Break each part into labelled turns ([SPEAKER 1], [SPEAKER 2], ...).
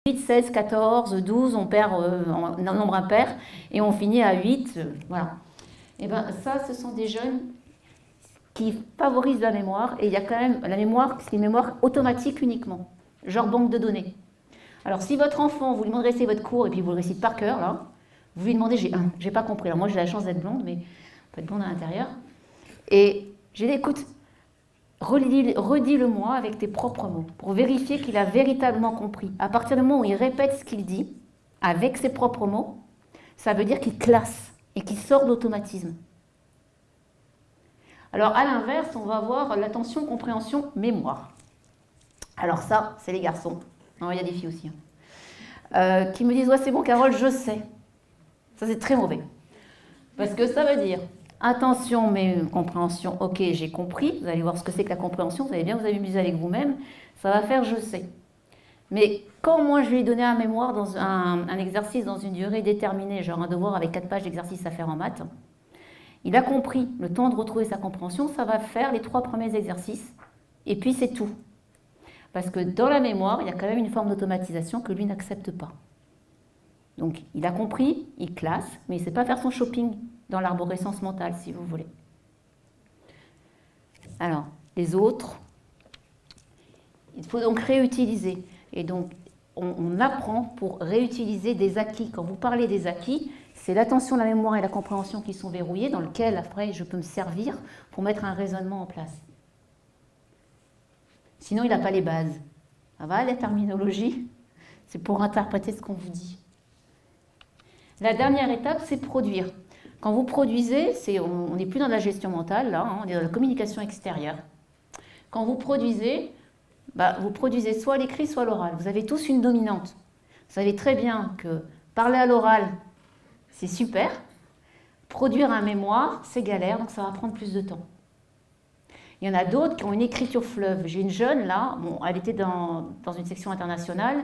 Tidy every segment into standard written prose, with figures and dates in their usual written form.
[SPEAKER 1] 8, 16, 14, 12, on perd en nombre impair et on finit à 8, voilà. Et bien ça, ce sont des jeunes qui favorisent la mémoire, et il y a quand même la mémoire, c'est une mémoire automatique uniquement, genre banque de données. Alors si votre enfant, vous lui demandez de réciter votre cours et puis vous le récitez par cœur, là, vous lui demandez, j'ai pas compris, alors moi j'ai la chance d'être blonde, mais on peut être blonde à l'intérieur, et j'ai dit, écoute, redis-le-moi avec tes propres mots, pour vérifier qu'il a véritablement compris. À partir du moment où il répète ce qu'il dit, avec ses propres mots, ça veut dire qu'il classe et qu'il sort d'automatisme. Alors à l'inverse, on va voir l'attention, compréhension, mémoire. Alors ça, c'est les garçons. Non, il y a des filles aussi. Qui me disent, ouais c'est bon Carole, je sais. Ça c'est très mauvais. Parce que ça veut dire, attention, mais compréhension, ok, j'ai compris. Vous allez voir ce que c'est que la compréhension, vous allez bien vous amuser avec vous-même. Ça va faire je sais. Mais quand moi je lui ai donné un mémoire dans un exercice dans une durée déterminée, genre un devoir avec 4 pages d'exercice à faire en maths, il a compris, le temps de retrouver sa compréhension, ça va faire les 3 premiers exercices, et puis c'est tout. Parce que dans la mémoire, il y a quand même une forme d'automatisation que lui n'accepte pas. Donc il a compris, il classe, mais il ne sait pas faire son shopping dans l'arborescence mentale, si vous voulez. Alors, les autres, il faut donc réutiliser. Et donc, on apprend pour réutiliser des acquis. Quand vous parlez des acquis, c'est l'attention, la mémoire et la compréhension qui sont verrouillés, dans lequel, après, je peux me servir pour mettre un raisonnement en place. Sinon, il n'a pas les bases. Ça va, la terminologie? C'est pour interpréter ce qu'on vous dit. La dernière étape, c'est produire. Quand vous produisez, on n'est plus dans la gestion mentale, là, on est dans la communication extérieure. Quand vous produisez soit l'écrit, soit l'oral. Vous avez tous une dominante. Vous savez très bien que parler à l'oral, c'est super. Produire un mémoire, c'est galère, donc ça va prendre plus de temps. Il y en a d'autres qui ont une écriture fleuve. J'ai une jeune, là, elle était dans une section internationale,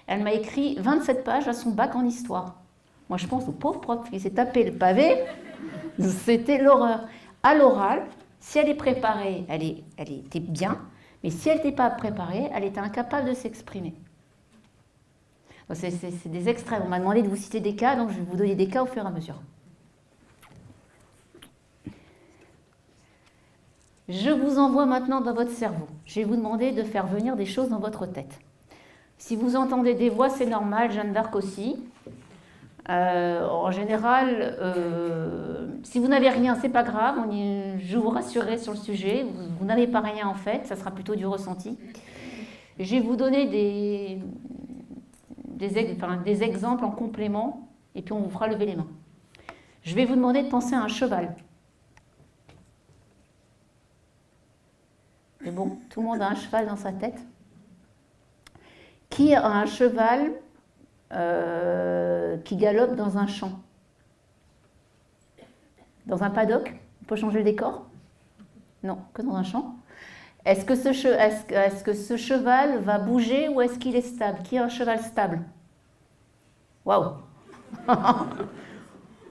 [SPEAKER 1] elle m'a écrit 27 pages à son bac en histoire. Moi, je pense au pauvre prof qui s'est tapé le pavé, c'était l'horreur. À l'oral, si elle est préparée, elle était bien, mais si elle n'était pas préparée, elle était incapable de s'exprimer. C'est des extraits. On m'a demandé de vous citer des cas, donc je vais vous donner des cas au fur et à mesure. Je vous envoie maintenant dans votre cerveau. Je vais vous demander de faire venir des choses dans votre tête. Si vous entendez des voix, c'est normal, Jeanne d'Arc aussi. En général, si vous n'avez rien, c'est pas grave, je vous rassurerai sur le sujet, vous n'avez pas rien en fait, ça sera plutôt du ressenti. Je vais vous donner des exemples en complément, et puis on vous fera lever les mains. Je vais vous demander de penser à un cheval. C'est bon, tout le monde a un cheval dans sa tête. Qui a un cheval qui galope dans un champ? Dans un paddock? On peut changer le décor? Non, que dans un champ. Est-ce que ce cheval va bouger ou est-ce qu'il est stable? Qui a un cheval stable? Waouh!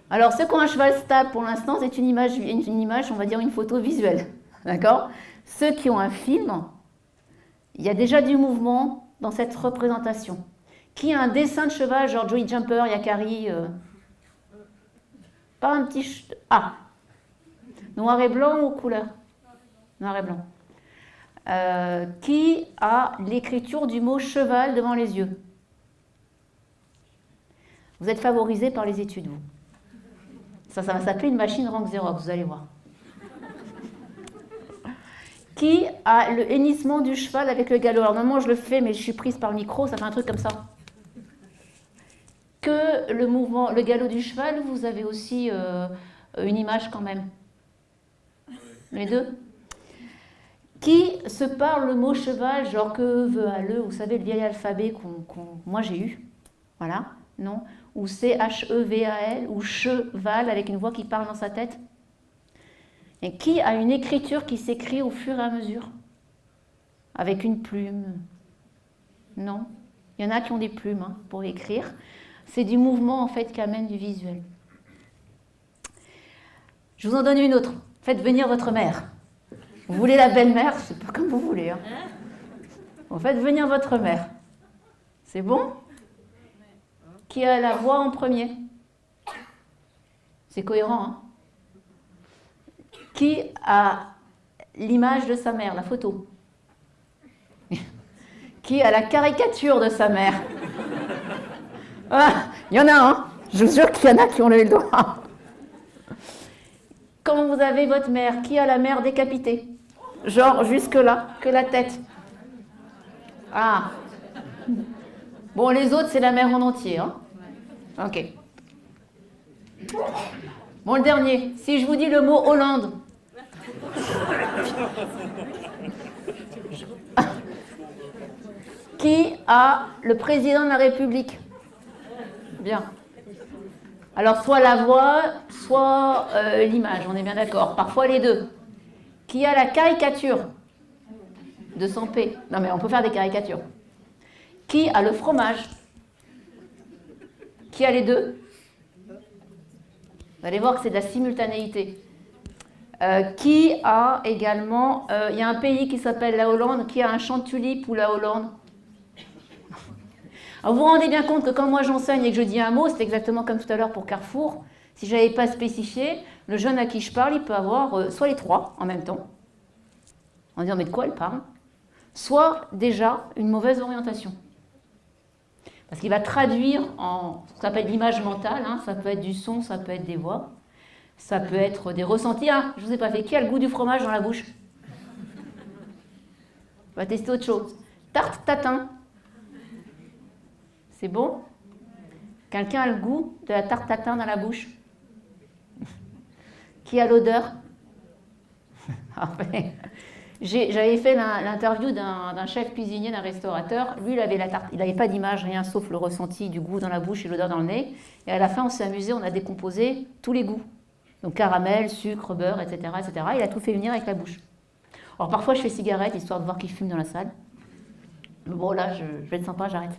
[SPEAKER 1] Alors, ceux qui ont un cheval stable, pour l'instant, c'est une image, on va dire une photo visuelle. D'accord? Ceux qui ont un film, il y a déjà du mouvement dans cette représentation. Qui a un dessin de cheval, genre Joey Jumper, Yakari Pas un petit... Noir et blanc ou couleur? Noir et blanc. Qui a l'écriture du mot cheval devant les yeux? Vous êtes favorisé par les études, vous. Ça va s'appeler une machine rank Xerox, vous allez voir. Qui a le hennissement du cheval avec le galop? Alors normalement je le fais, mais je suis prise par le micro, ça fait un truc comme ça. Que le mouvement, le galop du cheval, vous avez aussi une image quand même. Les deux. Qui se parle le mot cheval, genre que, veut, à le, vous savez, le vieil alphabet moi j'ai eu. Voilà, non? Ou C-H-E-V-A-L, ou cheval avec une voix qui parle dans sa tête. Et qui a une écriture qui s'écrit au fur et à mesure? Avec une plume? Non. Il y en a qui ont des plumes pour écrire. C'est du mouvement en fait qui amène du visuel. Je vous en donne une autre. Faites venir votre mère. Vous voulez la belle-mère? C'est pas comme vous voulez. Faites venir votre mère. C'est bon? Qui a la voix en premier? C'est cohérent, hein? Qui a l'image de sa mère, la photo? Qui a la caricature de sa mère? Ah, il y en a un, hein. Je vous jure qu'il y en a qui ont levé le doigt. Quand vous avez votre mère, qui a la mère décapitée? Genre jusque-là, que la tête. Ah. Bon, les autres, c'est la mère en entier, hein? Ok. Bon, le dernier. Si je vous dis le mot Hollande. Qui a le président de la République? Bien. Alors, soit la voix, soit l'image, on est bien d'accord. Parfois les deux. Qui a la caricature de son P? Non, mais on peut faire des caricatures. Qui a le fromage? Qui a les deux? Vous allez voir que c'est de la simultanéité. Qui a également... Il y a un pays qui s'appelle la Hollande. Qui a un champ de tulipes ou la Hollande? Alors vous vous rendez bien compte que quand moi j'enseigne et que je dis un mot, c'est exactement comme tout à l'heure pour Carrefour. Si je n'avais pas spécifié, le jeune à qui je parle, il peut avoir soit les trois en même temps, en disant mais de quoi elle parle, soit déjà une mauvaise orientation. Parce qu'il va traduire en ce qu'on appelle l'image mentale, hein, ça peut être du son, ça peut être des voix, ça peut être des ressentis. Ah, je ne vous ai pas fait, qui a le goût du fromage dans la bouche? On va tester autre chose. Tarte tatin. C'est bon? Quelqu'un a le goût de la tarte tatin dans la bouche? Qui a l'odeur? J'avais fait l'interview d'un chef cuisinier, d'un restaurateur. Lui, il avait la tarte, il n'avait pas d'image, rien sauf le ressenti du goût dans la bouche et l'odeur dans le nez. Et à la fin, on s'est amusé, on a décomposé tous les goûts. Donc caramel, sucre, beurre, etc., etc. Il a tout fait venir avec la bouche. Alors parfois, je fais cigarette, histoire de voir qu'il fume dans la salle. Mais bon, là, je vais être sympa, j'arrête.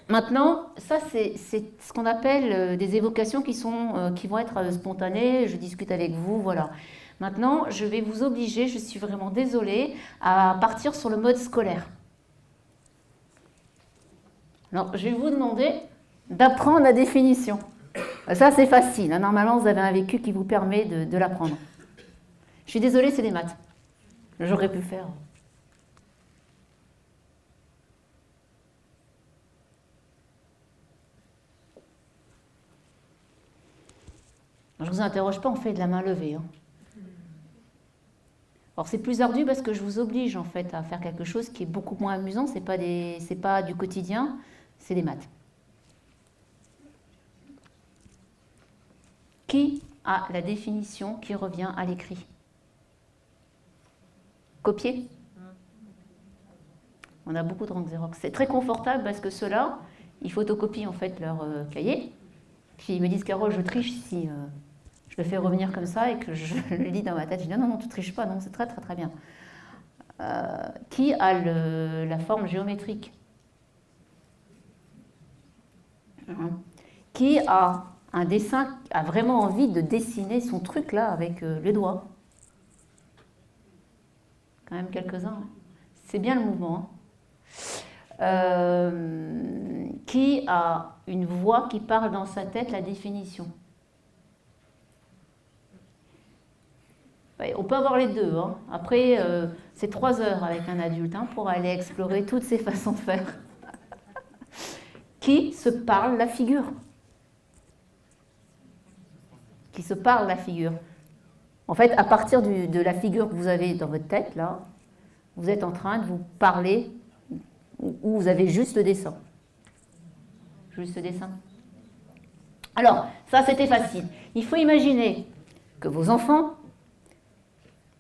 [SPEAKER 1] Maintenant, ça c'est ce qu'on appelle des évocations qui vont être spontanées, je discute avec vous, voilà. Maintenant, je vais vous obliger, je suis vraiment désolée, à partir sur le mode scolaire. Alors, je vais vous demander d'apprendre la définition. Ça c'est facile, hein. Normalement vous avez un vécu qui vous permet de l'apprendre. Je suis désolée, c'est des maths. J'aurais pu le faire. Je ne vous interroge pas, on fait de la main levée. Hein. Alors c'est plus ardu parce que je vous oblige en fait à faire quelque chose qui est beaucoup moins amusant, c'est pas du quotidien, c'est des maths. Qui a la définition qui revient à l'écrit? Copier? On a beaucoup de rangs Xerox. C'est très confortable parce que ceux-là, ils photocopient en fait leur cahier. Puis ils me disent, Carole, je triche si je le fais revenir comme ça et que je le lis dans ma tête. Je dis, non, non, tu ne triches pas, non, c'est très, très, très bien. Qui a la forme géométrique? Qui a un dessin, a vraiment envie de dessiner son truc là avec les doigts? Quand même quelques-uns. Hein. C'est bien le mouvement. Hein. Qui a une voix qui parle dans sa tête la définition? Ouais, on peut avoir les deux. Hein. Après, c'est 3 heures avec un adulte hein, pour aller explorer toutes ces façons de faire. Qui se parle la figure? Qui se parle la figure? En fait, à partir de la figure que vous avez dans votre tête, là, vous êtes en train de vous parler ou vous avez juste le dessin. Juste le dessin. Alors, ça c'était facile. Il faut imaginer que vos enfants,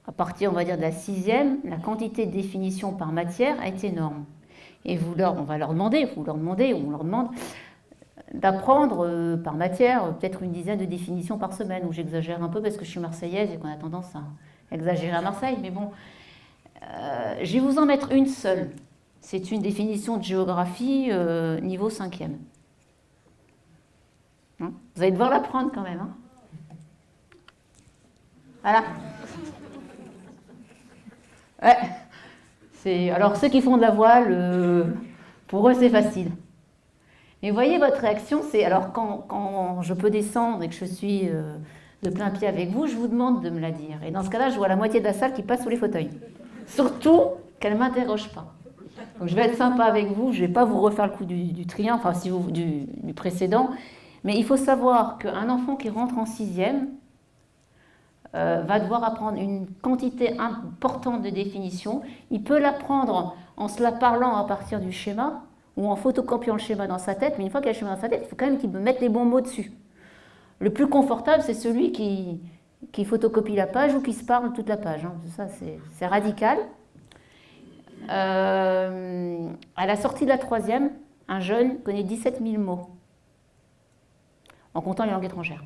[SPEAKER 1] à partir, on va dire, de la 6e, la quantité de définition par matière est énorme. Et on va leur demander, on leur demande d'apprendre par matière peut-être une dizaine de définitions par semaine, où j'exagère un peu parce que je suis marseillaise et qu'on a tendance à exagérer à Marseille, mais bon, je vais vous en mettre une seule. C'est une définition de géographie niveau 5e. Hein, vous allez devoir l'apprendre quand même. Hein. Voilà. Ouais. Alors ceux qui font de la voile, Pour eux, c'est facile. Mais vous voyez, votre réaction, c'est... Alors, quand je peux descendre et que je suis de plein pied avec vous, je vous demande de me la dire. Et dans ce cas-là, je vois la moitié de la salle qui passe sous les fauteuils. Surtout qu'elle ne m'interroge pas. Donc, je vais être sympa avec vous, je ne vais pas vous refaire le coup du triomphe, enfin, si vous, du précédent. Mais il faut savoir qu'un enfant qui rentre en sixième va devoir apprendre une quantité importante de définitions. Il peut l'apprendre en se la parlant à partir du schéma, ou en photocopiant le schéma dans sa tête, mais une fois qu'il y a le schéma dans sa tête, il faut quand même qu'il mette les bons mots dessus. Le plus confortable, c'est celui qui photocopie la page ou qui se parle toute la page. Hein. Ça, c'est radical. À la sortie de la troisième, un jeune connaît 17 000 mots, en comptant les langues étrangères.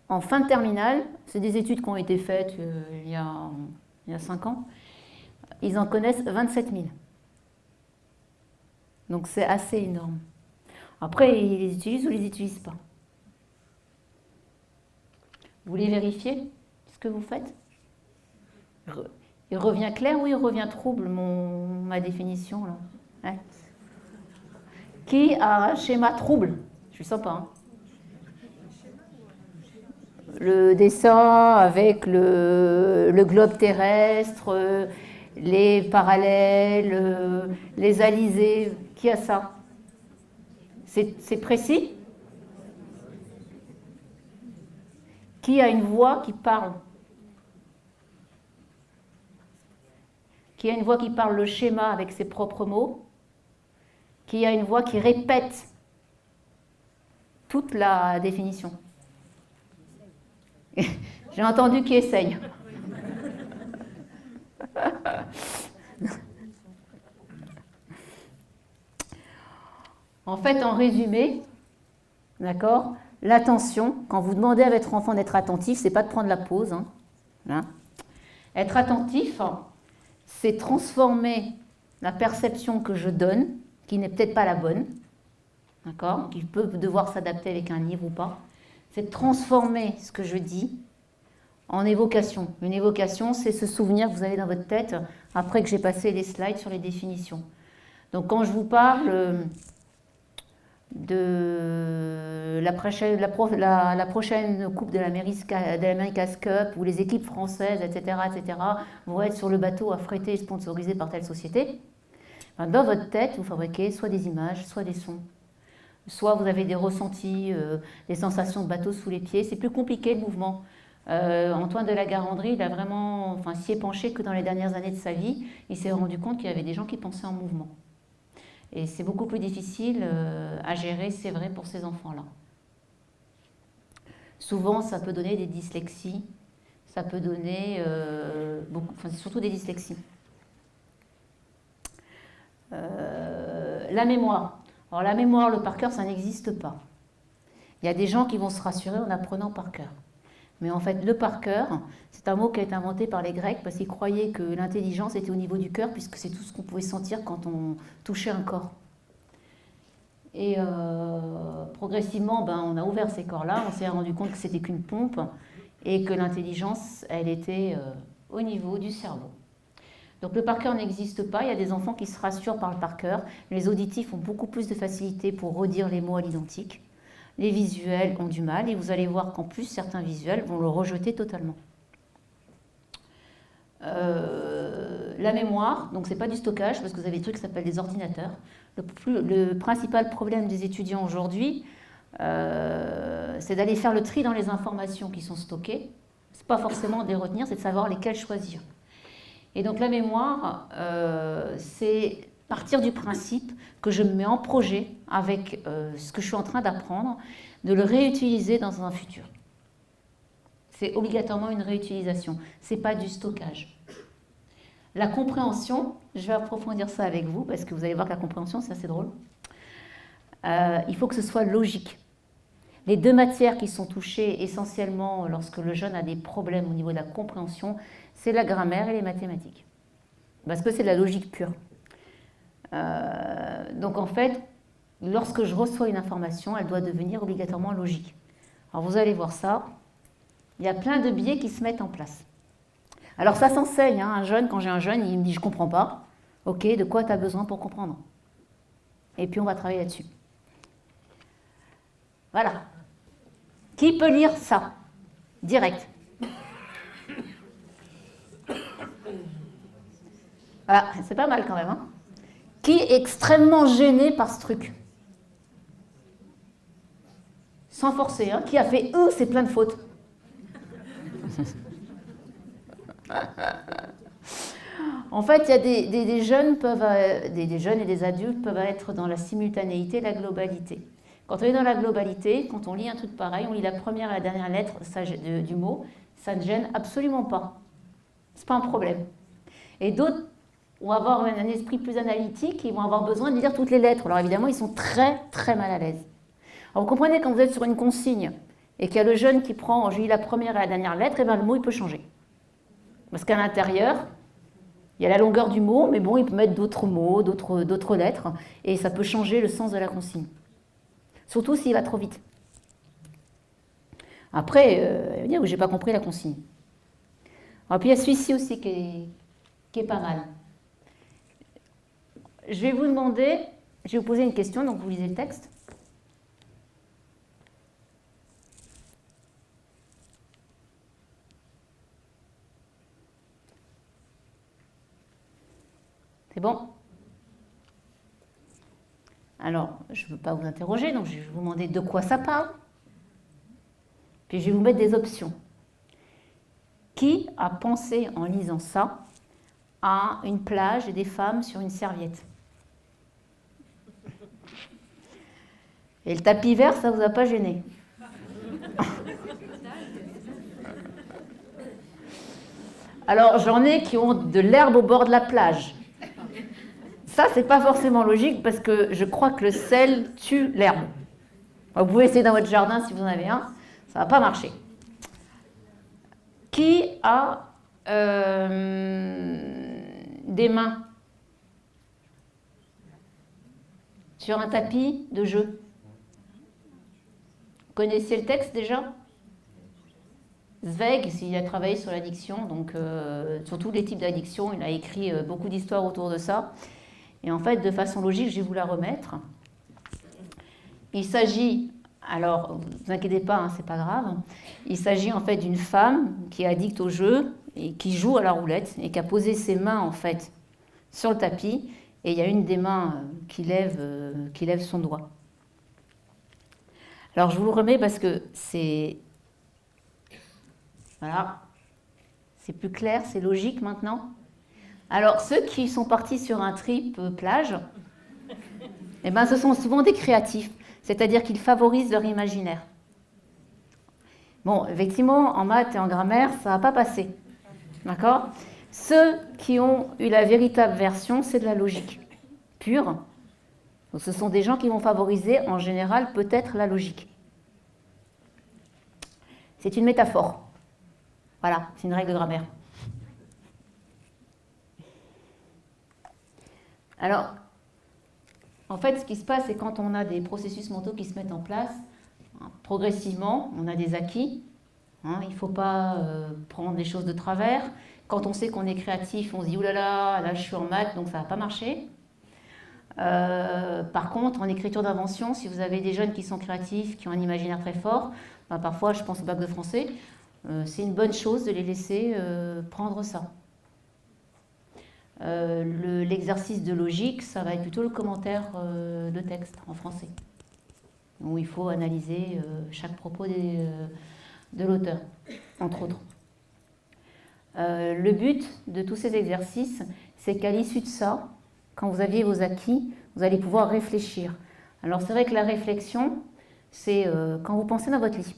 [SPEAKER 1] En fin de terminale, c'est des études qui ont été faites il y a 5 ans, ils en connaissent 27 000. Donc c'est assez énorme. Après, ils les utilisent ou ils ne les utilisent pas. Vous voulez vérifier ce que vous faites? Il revient clair ou il revient trouble, ma définition là? Ouais. Qui a un schéma trouble? Je suis sympa. Hein, le dessin avec le globe terrestre, les parallèles, les alizés. Qui a ça? C'est précis? Qui a une voix qui parle? Qui a une voix qui parle le schéma avec ses propres mots? Qui a une voix qui répète toute la définition? J'ai entendu qui essaye. En fait, en résumé, d'accord, l'attention, quand vous demandez à votre enfant d'être attentif, c'est pas de prendre la pause. Hein. Être attentif, c'est transformer la perception que je donne, qui n'est peut-être pas la bonne, d'accord, qu'il peut devoir s'adapter avec un livre ou pas, c'est de transformer ce que je dis en évocation. Une évocation, c'est ce souvenir que vous avez dans votre tête après que j'ai passé les slides sur les définitions. Donc quand je vous parle de la prochaine coupe de l'America's Cup, où les équipes françaises, etc., vont être sur le bateau affrété et sponsorisé par telle société, dans votre tête, vous fabriquez soit des images, soit des sons. Soit vous avez des ressentis, des sensations de bateau sous les pieds. C'est plus compliqué le mouvement. Antoine de la Garandrie, il a vraiment, s'y est penché que dans les dernières années de sa vie. Il s'est rendu compte qu'il y avait des gens qui pensaient en mouvement. Et c'est beaucoup plus difficile à gérer, c'est vrai, pour ces enfants-là. Souvent, ça peut donner des dyslexies. Ça peut donner surtout des dyslexies. La mémoire. Alors la mémoire, le par cœur, ça n'existe pas. Il y a des gens qui vont se rassurer en apprenant par cœur. Mais en fait, le par cœur, c'est un mot qui a été inventé par les Grecs parce qu'ils croyaient que l'intelligence était au niveau du cœur puisque c'est tout ce qu'on pouvait sentir quand on touchait un corps. Et progressivement, on a ouvert ces corps-là, on s'est rendu compte que c'était qu'une pompe et que l'intelligence, elle était au niveau du cerveau. Donc le par cœur n'existe pas, il y a des enfants qui se rassurent par le par cœur. Les auditifs ont beaucoup plus de facilité pour redire les mots à l'identique. Les visuels ont du mal et vous allez voir qu'en plus certains visuels vont le rejeter totalement. La mémoire, donc c'est pas du stockage parce que vous avez des trucs qui s'appellent des ordinateurs. Le principal problème des étudiants aujourd'hui, c'est d'aller faire le tri dans les informations qui sont stockées. C'est pas forcément de les retenir, c'est de savoir lesquelles choisir. Et donc la mémoire, c'est partir du principe que je me mets en projet avec ce que je suis en train d'apprendre, de le réutiliser dans un futur. C'est obligatoirement une réutilisation, ce n'est pas du stockage. La compréhension, je vais approfondir ça avec vous, parce que vous allez voir que la compréhension, c'est assez drôle. Il faut que ce soit logique. Les deux matières qui sont touchées essentiellement lorsque le jeune a des problèmes au niveau de la compréhension, c'est la grammaire et les mathématiques. Parce que c'est de la logique pure. Donc en fait, lorsque je reçois une information, elle doit devenir obligatoirement logique. Alors vous allez voir ça, il y a plein de biais qui se mettent en place. Alors ça s'enseigne, hein, un jeune, quand j'ai un jeune, il me dit « je ne comprends pas ». Ok, de quoi tu as besoin pour comprendre? Et puis on va travailler là-dessus. Voilà. Qui peut lire ça? Direct. Voilà, c'est pas mal quand même. Hein, qui est extrêmement gêné par ce truc? Sans forcer, hein, qui a fait « c'est plein de fautes ». En fait, il y a des jeunes des jeunes et des adultes peuvent être dans la simultanéité, la globalité. Quand on est dans la globalité, quand on lit un truc pareil, on lit la première et la dernière lettre du mot, ça ne gêne absolument pas. C'est pas un problème. Et d'autres vont avoir un esprit plus analytique, ils vont avoir besoin de lire toutes les lettres. Alors évidemment, ils sont très très mal à l'aise. Alors vous comprenez, quand vous êtes sur une consigne et qu'il y a le jeune qui prend, je lis la première et la dernière lettre, et bien le mot il peut changer. Parce qu'à l'intérieur, il y a la longueur du mot, mais bon, il peut mettre d'autres mots, d'autres lettres, et ça peut changer le sens de la consigne. Surtout s'il va trop vite. Après, il va dire que je n'ai pas compris la consigne. Alors, puis il y a celui-ci aussi qui est pas mal. Je vais vous demander, je vais vous poser une question, donc vous lisez le texte. C'est bon? Alors, je ne veux pas vous interroger, donc je vais vous demander de quoi ça parle. Puis je vais vous mettre des options. Qui a pensé en lisant ça à une plage et des femmes sur une serviette? Et le tapis vert, ça ne vous a pas gêné? Alors, j'en ai qui ont de l'herbe au bord de la plage. Ça, c'est pas forcément logique parce que je crois que le sel tue l'herbe. Vous pouvez essayer dans votre jardin si vous en avez un, ça va pas marcher. Qui a des mains sur un tapis de jeu? Vous connaissez le texte déjà? Zweig, il a travaillé sur l'addiction, donc sur tous les types d'addictions, il a écrit beaucoup d'histoires autour de ça. Et en fait, de façon logique, je vais vous la remettre. Il s'agit, alors, ne vous inquiétez pas, hein, c'est pas grave. Il s'agit en fait d'une femme qui est addicte au jeu et qui joue à la roulette et qui a posé ses mains en fait sur le tapis. Et il y a une des mains qui lève son doigt. Alors, je vous le remets parce que c'est... Voilà. C'est plus clair, c'est logique maintenant. Alors, ceux qui sont partis sur un trip plage, eh ben, ce sont souvent des créatifs, c'est-à-dire qu'ils favorisent leur imaginaire. Bon, effectivement, en maths et en grammaire, ça ne va pas passer. D'accord? Ceux qui ont eu la véritable version, c'est de la logique pure. Donc, ce sont des gens qui vont favoriser, en général, peut-être la logique. C'est une métaphore. Voilà, c'est une règle de grammaire. Alors, en fait, ce qui se passe, c'est quand on a des processus mentaux qui se mettent en place, progressivement, on a des acquis. Hein, il ne faut pas prendre les choses de travers. Quand on sait qu'on est créatif, on se dit « Ouh là là, là je suis en maths, donc ça ne va pas marcher ». Par contre, en écriture d'invention, si vous avez des jeunes qui sont créatifs, qui ont un imaginaire très fort, ben parfois, je pense au bac de français, c'est une bonne chose de les laisser prendre ça. L'exercice de logique, ça va être plutôt le commentaire de texte en français, où il faut analyser chaque propos de l'auteur, entre autres. Le but de tous ces exercices, c'est qu'à l'issue de ça, quand vous aviez vos acquis, vous allez pouvoir réfléchir. Alors c'est vrai que la réflexion, c'est quand vous pensez dans votre lit.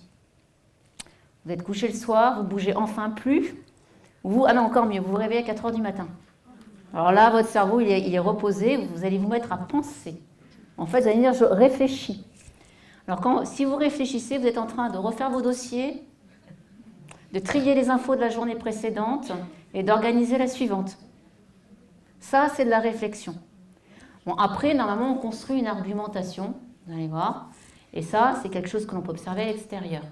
[SPEAKER 1] Vous êtes couché le soir, vous bougez enfin plus, ah non, encore mieux, vous vous réveillez à 4h du matin. Alors là, votre cerveau, il est reposé, vous allez vous mettre à penser. En fait, vous allez dire, je réfléchis. Alors, si vous réfléchissez, vous êtes en train de refaire vos dossiers, de trier les infos de la journée précédente et d'organiser la suivante. Ça, c'est de la réflexion. Bon, après, normalement, on construit une argumentation, vous allez voir, et ça, c'est quelque chose que l'on peut observer à l'extérieur.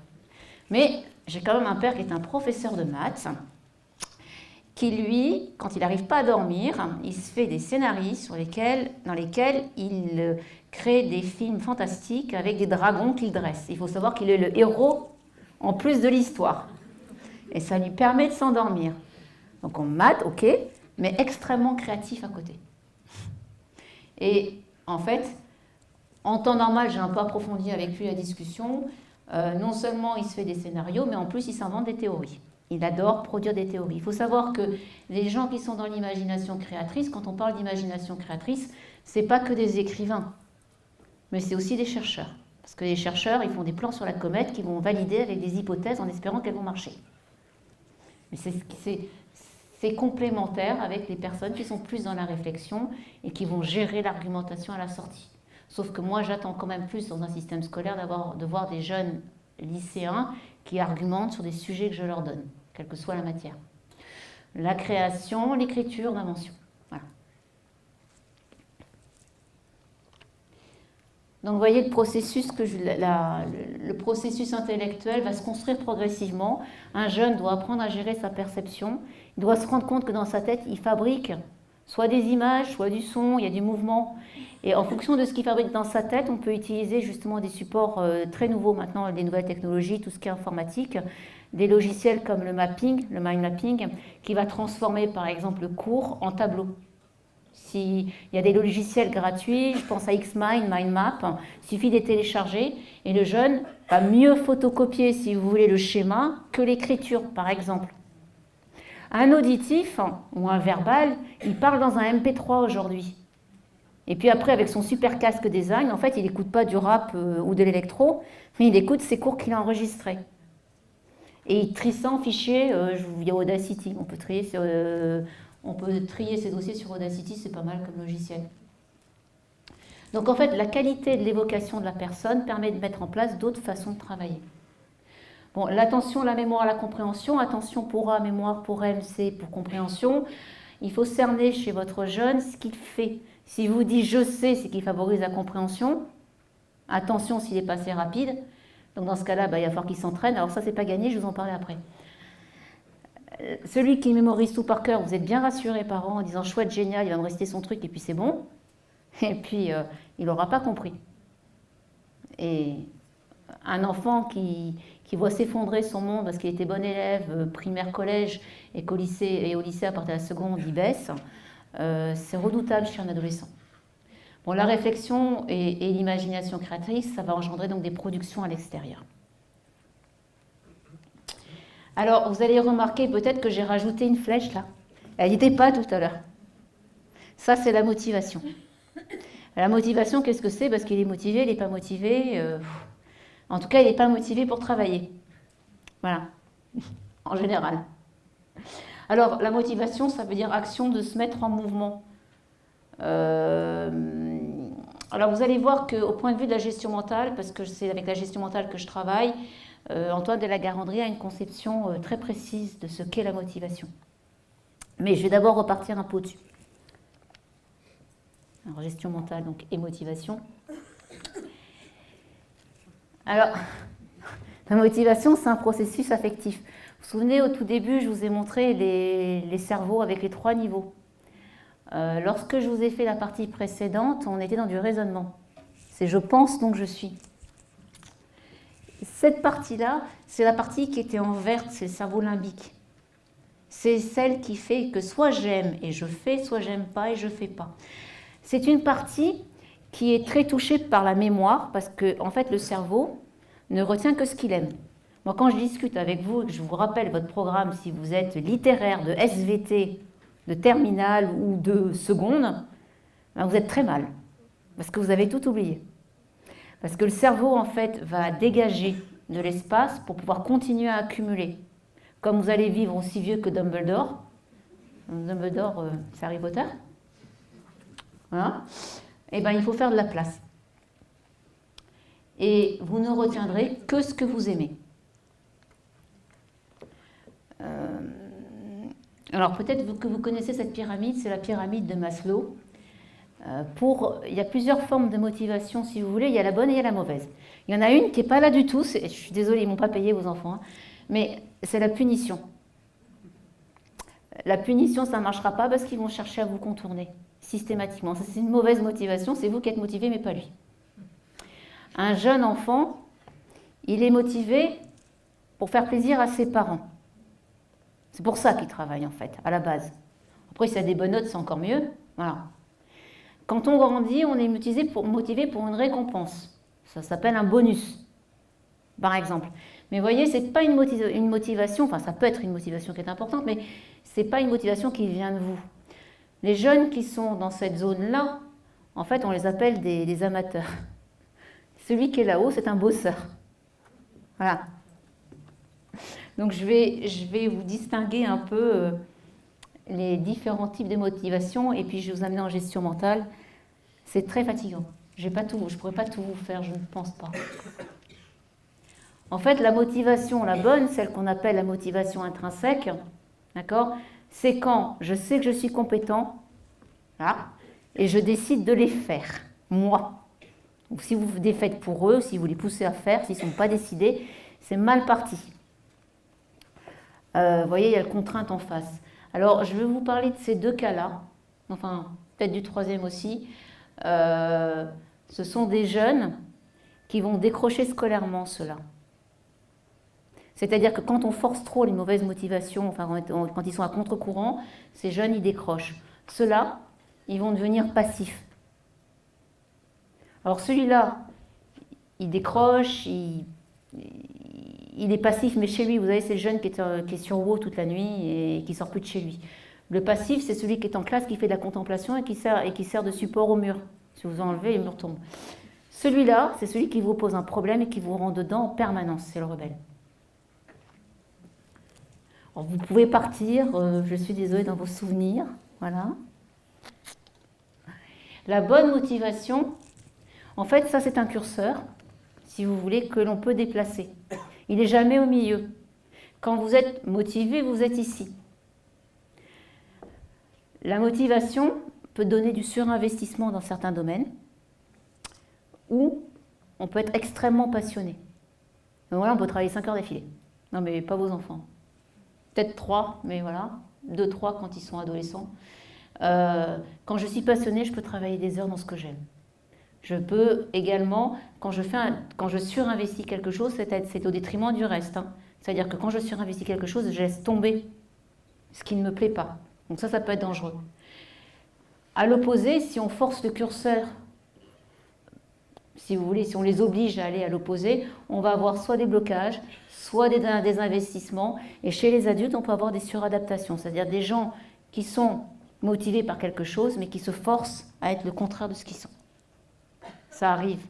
[SPEAKER 1] Mais j'ai quand même un père qui est un professeur de maths, qui lui, quand il n'arrive pas à dormir, il se fait des scénarios dans lesquels il crée des films fantastiques avec des dragons qu'il dresse. Il faut savoir qu'il est le héros en plus de l'histoire. Et ça lui permet de s'endormir. Donc on mate, ok, mais extrêmement créatif à côté. Et en fait, en temps normal, j'ai un peu approfondi avec lui la discussion. Non seulement il se fait des scénarios, mais en plus il s'invente des théories. Il adore produire des théories. Il faut savoir que les gens qui sont dans l'imagination créatrice, quand on parle d'imagination créatrice, ce n'est pas que des écrivains, mais c'est aussi des chercheurs. Parce que les chercheurs, ils font des plans sur la comète qu'ils vont valider avec des hypothèses en espérant qu'elles vont marcher. Mais c'est complémentaire avec les personnes qui sont plus dans la réflexion et qui vont gérer l'argumentation à la sortie. Sauf que moi, j'attends quand même plus dans un système scolaire de voir des jeunes lycéens qui argumentent sur des sujets que je leur donne, quelle que soit la matière. La création, l'écriture, l'invention. Voilà. Donc vous voyez le processus, le processus intellectuel va se construire progressivement. Un jeune doit apprendre à gérer sa perception. Il doit se rendre compte que dans sa tête, il fabrique soit des images, soit du son, il y a du mouvement. Et en fonction de ce qu'il fabrique dans sa tête, on peut utiliser justement des supports très nouveaux maintenant, des nouvelles technologies, tout ce qui est informatique, des logiciels comme le mapping, le mind mapping, qui va transformer par exemple le cours en tableau. Il y a des logiciels gratuits, je pense à Xmind, MindMap, il suffit de les télécharger et le jeune va mieux photocopier, si vous voulez, le schéma que l'écriture, par exemple. Un auditif ou un verbal, il parle dans un MP3 aujourd'hui. Et puis après, avec son super casque design, en fait, il n'écoute pas du rap ou de l'électro, mais il écoute ses cours qu'il a enregistrés. Et il trie ça en fichier via Audacity. On peut trier ses dossiers sur Audacity, c'est pas mal comme logiciel. Donc en fait, la qualité de l'évocation de la personne permet de mettre en place d'autres façons de travailler. Bon, l'attention, la mémoire, la compréhension. Attention pour A, mémoire, pour M, C, pour compréhension. Il faut cerner chez votre jeune ce qu'il fait. Si vous dites « je sais », c'est qu'il favorise la compréhension. Attention s'il est passé rapide. Donc dans ce cas-là, il va falloir qu'il s'entraîne. Alors ça, c'est pas gagné, je vous en parlerai après. Celui qui mémorise tout par cœur, vous êtes bien rassurés parents en disant « chouette, génial, il va me rester son truc et puis c'est bon ». Et puis, il n'aura pas compris. Et un enfant qui voit s'effondrer son monde parce qu'il était bon élève, primaire, collège, et au lycée, à partir de la seconde, il baisse, c'est redoutable chez un adolescent. Bon, la réflexion et l'imagination créatrice, ça va engendrer donc des productions à l'extérieur. Alors, vous allez remarquer peut-être que j'ai rajouté une flèche là. Elle n'était pas tout à l'heure. Ça, c'est la motivation. La motivation, qu'est-ce que c'est? Parce qu'il est motivé, il n'est pas motivé. En tout cas, il n'est pas motivé pour travailler. Voilà, en général. Alors, la motivation, ça veut dire action de se mettre en mouvement. Alors, vous allez voir qu'au point de vue de la gestion mentale, parce que c'est avec la gestion mentale que je travaille, Antoine de la Garandrie a une conception très précise de ce qu'est la motivation. Mais je vais d'abord repartir un peu au-dessus. Alors, gestion mentale, donc, et motivation. Alors, la motivation, c'est un processus affectif. Vous vous souvenez, au tout début, je vous ai montré les cerveaux avec les 3 niveaux. Lorsque je vous ai fait la partie précédente, on était dans du raisonnement. C'est je pense, donc je suis. Cette partie-là, c'est la partie qui était en vert, c'est le cerveau limbique. C'est celle qui fait que soit j'aime et je fais, soit j'aime pas et je fais pas. C'est une partie qui est très touchée par la mémoire, parce que en fait, le cerveau ne retient que ce qu'il aime. Moi, quand je discute avec vous et que je vous rappelle votre programme, si vous êtes littéraire, de SVT, de terminale ou de seconde, ben vous êtes très mal, parce que vous avez tout oublié. Parce que le cerveau, en fait, va dégager de l'espace pour pouvoir continuer à accumuler. Comme vous allez vivre aussi vieux que Dumbledore. Dumbledore, c'est Harry Potter. Voilà. Et ben, il faut faire de la place. Et vous ne retiendrez que ce que vous aimez. Alors peut-être que vous connaissez cette pyramide, c'est la pyramide de Maslow. Il y a plusieurs formes de motivation, si vous voulez, il y a la bonne et il y a la mauvaise. Il y en a une qui n'est pas là du tout, je suis désolée, ils ne m'ont pas payé vos enfants, hein, mais c'est la punition. La punition, ça ne marchera pas parce qu'ils vont chercher à vous contourner systématiquement. Ça, c'est une mauvaise motivation, c'est vous qui êtes motivé, mais pas lui. Un jeune enfant, il est motivé pour faire plaisir à ses parents. C'est pour ça qu'il travaille, en fait, à la base. Après, s'il a des bonnes notes, c'est encore mieux. Voilà. Quand on grandit, on est motivé pour une récompense. Ça s'appelle un bonus, par exemple. Mais vous voyez, ce n'est pas une motivation, enfin, ça peut être une motivation qui est importante, mais ce n'est pas une motivation qui vient de vous. Les jeunes qui sont dans cette zone-là, en fait, on les appelle des amateurs. Celui qui est là-haut, c'est un bosseur. Voilà. Donc, je vais vous distinguer un peu les différents types de motivation et puis je vais vous amener en gestion mentale. C'est très fatigant. Je ne pourrais pas tout vous faire, je ne pense pas. En fait, la motivation, la bonne, celle qu'on appelle la motivation intrinsèque, d'accord, c'est quand je sais que je suis compétent, là, et je décide de les faire, moi. Donc, si vous les faites pour eux, si vous les poussez à faire, s'ils ne sont pas décidés, c'est mal parti. Vous voyez, il y a la contrainte en face. Alors, je vais vous parler de ces deux cas-là, enfin, peut-être du troisième aussi. Ce sont des jeunes qui vont décrocher scolairement, ceux-là. C'est-à-dire que quand on force trop les mauvaises motivations, enfin, quand ils sont à contre-courant, ces jeunes, ils décrochent. Ceux-là, ils vont devenir passifs. Alors, celui-là, il décroche, il est passif, mais chez lui, vous savez, c'est le jeune qui est sur WoW toute la nuit et qui sort plus de chez lui. Le passif, c'est celui qui est en classe, qui fait de la contemplation et qui sert de support au mur. Si vous enlevez, le mur tombe. Celui-là, c'est celui qui vous pose un problème et qui vous rend dedans en permanence. C'est le rebelle. Alors, vous pouvez partir, je suis désolée, dans vos souvenirs. Voilà. La bonne motivation, en fait, ça, c'est un curseur, si vous voulez, que l'on peut déplacer. Il n'est jamais au milieu. Quand vous êtes motivé, vous êtes ici. La motivation peut donner du surinvestissement dans certains domaines, ou on peut être extrêmement passionné. Donc voilà, on peut travailler 5 heures d'affilée. Non, mais pas vos enfants. Peut-être 3, mais voilà, 2, 3 quand ils sont adolescents. Quand je suis passionnée, je peux travailler des heures dans ce que j'aime. Je peux également, quand je surinvestis quelque chose, c'est au détriment du reste. Hein. C'est-à-dire que quand je surinvestis quelque chose, je laisse tomber ce qui ne me plaît pas. Donc ça peut être dangereux. À l'opposé, si on force le curseur, si vous voulez, si on les oblige à aller à l'opposé, on va avoir soit des blocages, soit des investissements. Et chez les adultes, on peut avoir des suradaptations, c'est-à-dire des gens qui sont motivés par quelque chose, mais qui se forcent à être le contraire de ce qu'ils sont. Ça arrive.